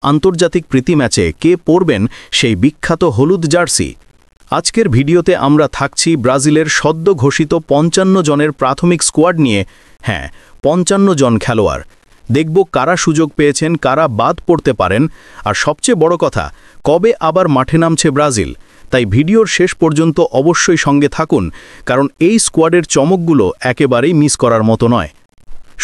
আন্তর্জাতিক প্রীতি ম্যাচে কে পরবেন সেই বিখ্যাত হলুদ জার্সি। আজকের ভিডিওতে আমরা থাকছি ব্রাজিলের সদ্য ঘোষিত ৫৫ জনের প্রাথমিক স্কোয়াড নিয়ে। হ্যাঁ, ৫৫ জন খেলোয়াড়। দেখব কারা সুযোগ পেয়েছেন, কারা বাদ পড়তে পারেন, আর সবচেয়ে বড় কথা, কবে আবার মাঠে নামছে ব্রাজিল। তাই ভিডিওর শেষ পর্যন্ত অবশ্যই সঙ্গে থাকুন, কারণ এই স্কোয়াডের চমকগুলো একেবারেই মিস করার মতো নয়।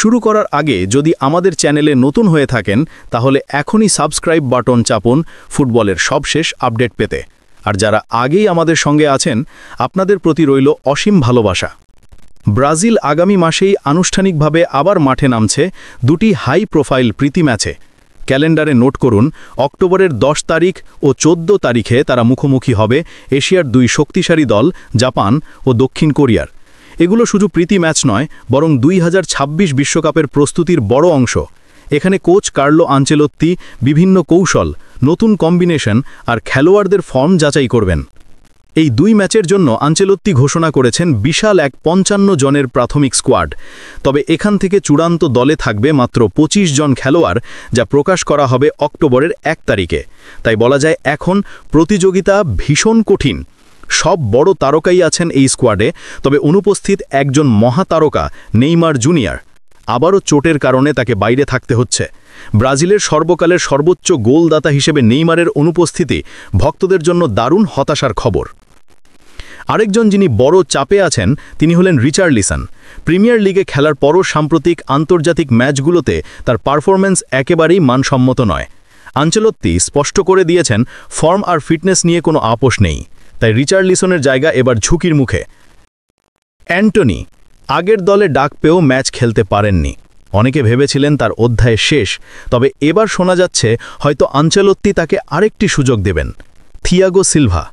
শুরু করার আগে যদি আমাদের চ্যানেলে নতুন হয়ে থাকেন তাহলে এখনই সাবস্ক্রাইব বাটন চাপুন ফুটবলের সবশেষ আপডেট পেতে। আর যারা আগেই আমাদের সঙ্গে আছেন, আপনাদের প্রতি রইল অসীম ভালোবাসা। ব্রাজিল আগামী মাসেই আনুষ্ঠানিকভাবে আবার মাঠে নামছে দুটি হাই প্রোফাইল প্রীতি ম্যাচে। ক্যালেন্ডারে নোট করুন, অক্টোবরের ১০ তারিখ ও ১৪ তারিখে তারা মুখোমুখি হবে এশিয়ার দুই শক্তিশালী দল জাপান ও দক্ষিণ কোরিয়ার। এগুলো শুধু প্রীতি ম্যাচ নয়, বরং ২০২৬ বিশ্বকাপের প্রস্তুতির বড় অংশ। এখানে কোচ কার্লো আনচেলোত্তি বিভিন্ন কৌশল, নতুন কম্বিনেশন আর খেলোয়াড়দের ফর্ম যাচাই করবেন। এই দুই ম্যাচের জন্য আনচেলোত্তি ঘোষণা করেছেন বিশাল এক ৫৫ জনের প্রাথমিক স্কোয়াড। তবে এখান থেকে চূড়ান্ত দলে থাকবে মাত্র ২৫ জন খেলোয়াড়, যা প্রকাশ করা হবে অক্টোবরের ১ তারিখে। তাই বলা যায় এখন প্রতিযোগিতা ভীষণ কঠিন। সব বড় তারকাই আছেন এই স্কোয়াডে, তবে অনুপস্থিত একজন মহাতারকা নেইমার জুনিয়র। আবারও চোটের কারণে তাকে বাইরে থাকতে হচ্ছে। ব্রাজিলের সর্বকালের সর্বোচ্চ গোলদাতা হিসেবে নেইমারের অনুপস্থিতি ভক্তদের জন্য দারুণ হতাশার খবর। আরেকজন যিনি বড় চাপে আছেন তিনি হলেন রিচার্লিসন। প্রিমিয়ার লিগে খেলার পরও সাম্প্রতিক আন্তর্জাতিক ম্যাচগুলোতে তার পারফরম্যান্স একেবারেই মানসম্মত নয়। আনচেলোত্তি স্পষ্ট করে দিয়েছেন ফর্ম আর ফিটনেস নিয়ে কোনো আপোষ নেই। তাই রিচার্লিসনের জায়গা এবার ঝুঁকির মুখে। অ্যান্টনি আগের দলে ডাক পেয়েও ম্যাচ খেলতে পারেননি। অনেকে ভেবেছিলেন তার অধ্যায় শেষ, তবে এবার শোনা যাচ্ছে হয়তো আনচেলোত্তি তাকে আরেকটি সুযোগ দেবেন। থিয়াগো সিলভা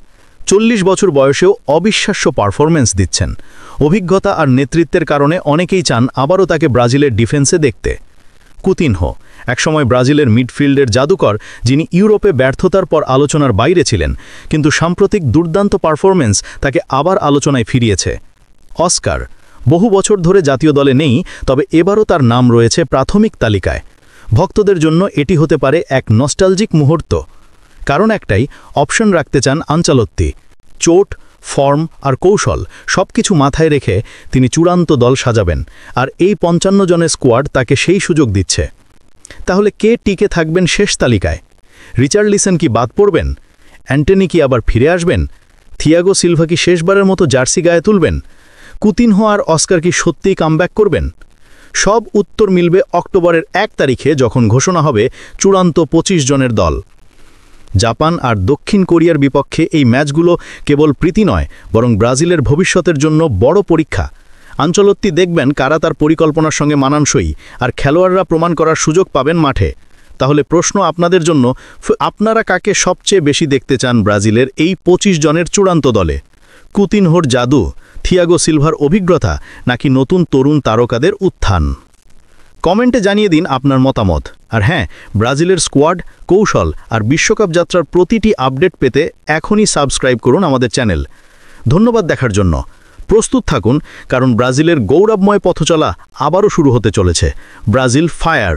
৪০ বছর বয়সেও অবিশ্বাস্য পারফরম্যান্স দিচ্ছেন। অভিজ্ঞতা আর নেতৃত্বের কারণে অনেকেই চান আবারও তাকে ব্রাজিলের ডিফেন্সে দেখতে। কুতিনহো একসময় ব্রাজিলের মিডফিল্ডের জাদুকর, যিনি ইউরোপে ব্যর্থতার পর আলোচনার বাইরে ছিলেন, কিন্তু সাম্প্রতিক দুর্দান্ত পারফরম্যান্স তাকে আবার আলোচনায় ফিরিয়েছে। অস্কার বহু বছর ধরে জাতীয় দলে নেই, তবে এবারও তার নাম রয়েছে প্রাথমিক তালিকায়। ভক্তদের জন্য এটি হতে পারে এক নস্টালজিক মুহূর্ত। কারণ একটাই, অপশন রাখতে চান আনচেলোত্তি। চোট, ফর্ম আর কৌশল সবকিছু মাথায় রেখে তিনি চূড়ান্ত দল সাজাবেন, আর এই ৫৫ জনের স্কোয়াড তাকে সেই সুযোগ দিচ্ছে। তাহলে কে টিকে থাকবেন শেষ তালিকায়? রিচার্লিসন কি বাদ পড়বেন? অ্যান্টনি কি আবার ফিরে আসবেন? থিয়াগো সিলভা কি শেষবারের মতো জার্সি গায়ে তুলবেন? কুতিনহো আর অস্কার কি সত্যিই কামব্যাক করবেন? সব উত্তর মিলবে অক্টোবরের ১ তারিখে, যখন ঘোষণা হবে চূড়ান্ত ২৫ জনের দল। জাপান আর দক্ষিণ কোরিয়ার বিপক্ষে এই ম্যাচগুলো কেবল প্রীতি নয়, বরং ব্রাজিলের ভবিষ্যতের জন্য বড় পরীক্ষা। আনচেলোত্তি দেখবেন কারা তার পরিকল্পনার সঙ্গে মানানসই, আর খেলোয়াড়রা প্রমাণ করার সুযোগ পাবেন মাঠে। তাহলে প্রশ্ন আপনাদের জন্য, আপনারা কাকে সবচেয়ে বেশি দেখতে চান ব্রাজিলের এই ২৫ জনের চূড়ান্ত দলে? কুতিনহোর জাদু, থিয়াগো সিলভার অভিজ্ঞতা, নাকি নতুন তরুণ তারকাদের উত্থান? কমেন্টে জানিয়ে দিন আপনার মতামত। আর হ্যাঁ, ব্রাজিলের স্কোয়াড, কৌশল আর বিশ্বকাপ যাত্রার প্রতিটি আপডেট পেতে এখনই সাবস্ক্রাইব করুন আমাদের চ্যানেল। ধন্যবাদ দেখার জন্য। প্রস্তুত থাকুন, কারণ ব্রাজিলের গৌরবময় পথচলা আবারও শুরু হতে চলেছে। Brazil fire!